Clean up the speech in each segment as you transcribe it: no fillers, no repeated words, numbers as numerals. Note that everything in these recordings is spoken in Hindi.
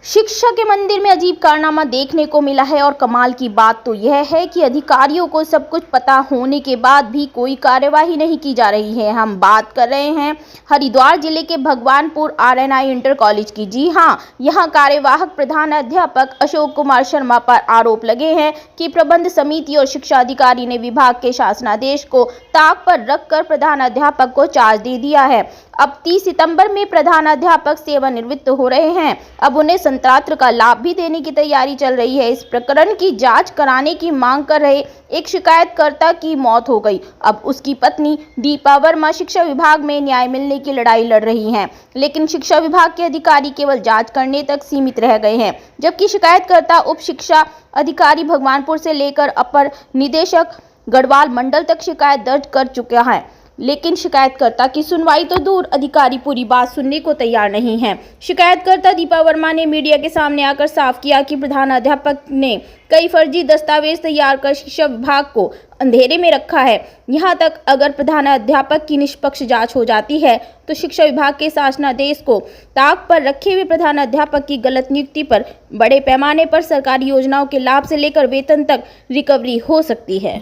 शिक्षा के मंदिर में अजीब कारनामा देखने को मिला है और कमाल की बात तो यह है कि अधिकारियों को सब कुछ पता होने के बाद भी कोई कार्यवाही नहीं की जा रही है। हम बात कर रहे हैं हरिद्वार जिले के भगवानपुर आरएनआई इंटर कॉलेज की। जी हां, यहां कार्यवाहक प्रधान अध्यापक अशोक कुमार शर्मा पर आरोप लगे हैं कि प्रबंध समिति और शिक्षा अधिकारी ने विभाग के शासनादेश को ताक पर रखकर प्रधान अध्यापक को चार्ज दे दिया है। अब 30 सितंबर में प्रधान अध्यापक सेवानिवृत्त हो रहे हैं। अब उन्हें संत्रात्र का लाभ भी देने की तैयारी चल रही है। इस प्रकरण की जांच कराने की मांग कर रहे एक शिकायतकर्ता की मौत हो गई। अब उसकी पत्नी दीपा वर्मा शिक्षा विभाग में न्याय मिलने की लड़ाई लड़ रही हैं, लेकिन शिक्षा विभाग के अधिकारी केवल जांच करने तक सीमित रह गए हैं, जबकि शिकायतकर्ता उप शिक्षा अधिकारी भगवानपुर से लेकर अपर निदेशक गढ़वाल मंडल तक शिकायत दर्ज कर चुका है। लेकिन शिकायतकर्ता की सुनवाई तो दूर, अधिकारी पूरी बात सुनने को तैयार नहीं है। शिकायतकर्ता दीपा वर्मा ने मीडिया के सामने आकर साफ किया कि प्रधान अध्यापक ने कई फर्जी दस्तावेज तैयार कर शिक्षा विभाग को अंधेरे में रखा है। यहां तक अगर प्रधान अध्यापक की निष्पक्ष जांच हो जाती है तो शिक्षा विभाग के शासनादेश को ताक पर रखे हुए प्रधान अध्यापक की गलत नियुक्ति पर बड़े पैमाने पर सरकारी योजनाओं के लाभ से लेकर वेतन तक रिकवरी हो सकती है।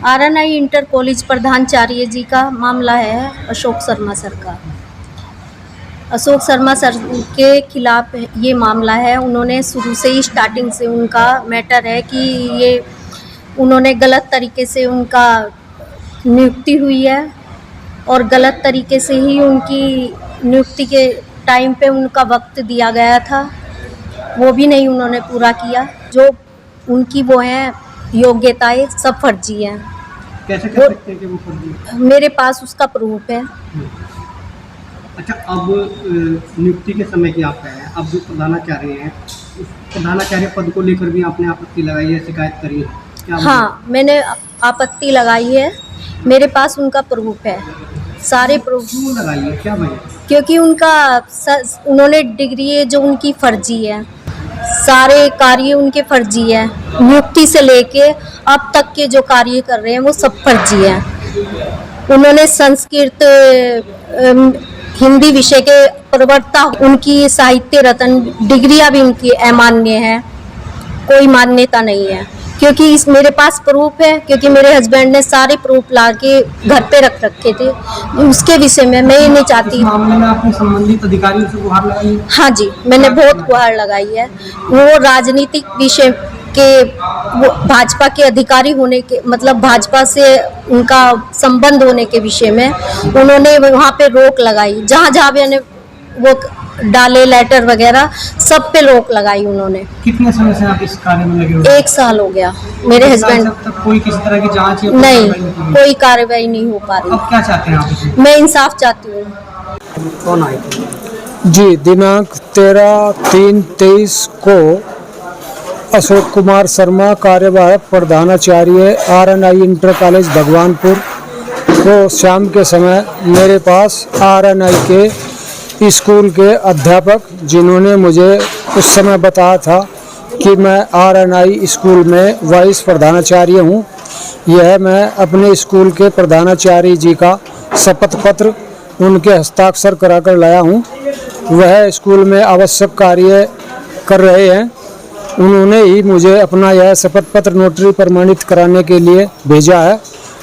आरएनआई इंटर कॉलेज प्रधानाचार्य जी का मामला है अशोक शर्मा सर का। अशोक शर्मा सर के खिलाफ ये मामला है। उन्होंने शुरू से ही स्टार्टिंग से उनका मैटर है कि ये उन्होंने गलत तरीके से उनका नियुक्ति हुई है और गलत तरीके से ही उनकी नियुक्ति के टाइम पे उनका वक्त दिया गया था, वो भी नहीं उन्होंने पूरा किया। जो उनकी वो है योग्यताएं सब फर्जी हैं। कैसे कह सकते हैं कि वो फर्जी है? मेरे पास उसका प्रूफ है। अच्छा, अब नियुक्ति के समय की आप हैं, अब जो प्रधानाचार्य हैं, उस प्रधानाचार्य पद को लेकर भी आपने आपत्ति लगाई है, शिकायत करी है क्या? हाँ, मैंने आपत्ति लगाई है। मेरे पास उनका प्रूफ है, सारे प्रूफ। क्यों लगाई है, क्या वजह? क्योंकि उन्होंने डिग्री जो उनकी फर्जी है, सारे कार्य उनके फर्जी है। नियुक्ति से लेके अब तक के जो कार्य कर रहे हैं वो सब फर्जी है। उन्होंने संस्कृत हिंदी विषय के प्रवक्ता, उनकी साहित्य रत्न डिग्रियां भी उनकी अमान्य है, कोई मान्यता नहीं है। क्योंकि इस मेरे पास प्रूफ है, क्योंकि मेरे हस्बैंड ने सारे प्रूफ ला के घर पे रख रखे थे। उसके विषय में मैं ये नहीं चाहती। इस मामले में आपने संबंधित अधिकारियों से गुहार लगाई है? हाँ जी, मैंने बहुत गुहार लगाई है। वो राजनीतिक विषय के, वो भाजपा के अधिकारी होने के, मतलब भाजपा से उनका संबंध होने के विषय में उन्होंने वहाँ पे रोक लगाई। जहाँ जहाँ भी वो डाले लेटर वगैरह सब पे रोक लगाई उन्होंने। कितने समय से आप इस कार्य में लगे हुए? 1 साल हो गया। मेरे हस्बैंड तक कोई किसी तरह की जांच या नहीं, कोई कार्रवाई नहीं हो पा रही। अब क्या चाहते हैं आप? मैं इंसाफ चाहती हूँ। कौन आए थे? जी, दिनांक 13/3/23 को अशोक कुमार शर्मा कार्यवाहक प्रधानाचार्य आरएनआई इंटर कॉलेज भगवानपुर को शाम के समय मेरे पास आरएनआई के स्कूल के अध्यापक, जिन्होंने मुझे उस समय बताया था कि मैं आरएनआई स्कूल में वाइस प्रधानाचार्य हूँ, यह मैं अपने स्कूल के प्रधानाचार्य जी का शपथ पत्र उनके हस्ताक्षर कराकर लाया हूँ। वह स्कूल में आवश्यक कार्य कर रहे हैं। उन्होंने ही मुझे अपना यह शपथ पत्र नोटरी प्रमाणित कराने के लिए भेजा है।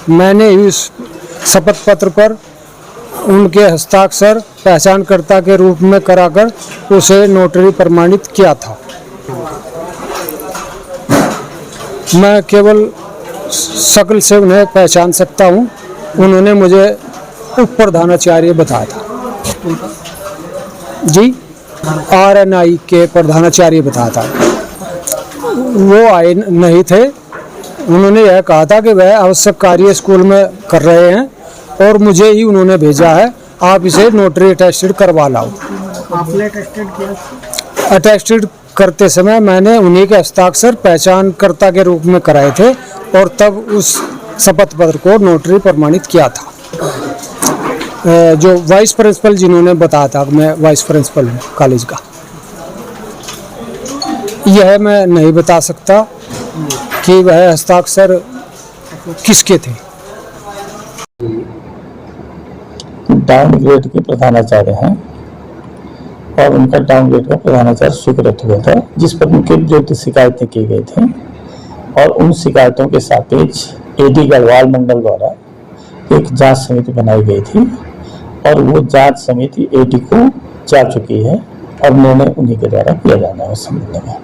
मैंने इस शपथ पत्र पर उनके हस्ताक्षर पहचानकर्ता के रूप में कराकर उसे नोटरी प्रमाणित किया था। मैं केवल शक्ल से उन्हें पहचान सकता हूँ। उन्होंने मुझे उप प्रधानाचार्य बताया था। जी, आरएनआई के प्रधानाचार्य बताया था। वो आए नहीं थे। उन्होंने यह कहा था कि वह आवश्यक कार्य स्कूल में कर रहे हैं और मुझे ही उन्होंने भेजा है, आप इसे नोटरी अटेस्टेड करवा लाओ। आपने अटेस्टेड किया? अटेस्टेड करते समय मैंने उन्हीं के हस्ताक्षर पहचानकर्ता के रूप में कराए थे और तब उस शपथ पत्र को नोटरी प्रमाणित किया था। जो वाइस प्रिंसिपल जिन्होंने बताया था, मैं वाइस प्रिंसिपल हूँ कॉलेज का। यह मैं नहीं बता सकता कि वह हस्ताक्षर किसके थे। डाउन ग्रेड के प्रधानाचार्य हैं और उनका डाउनग्रेड का प्रधानाचार्य स्वीकृत हुआ था, जिस पर उनके विरुद्ध शिकायतें की गई थी और उन शिकायतों के सापेक्ष एडी गढ़वाल मंडल द्वारा एक जांच समिति बनाई गई थी और वो जांच समिति एडी को जा चुकी है और निर्णय उन्हीं के द्वारा किया जाना है उस संबंध में।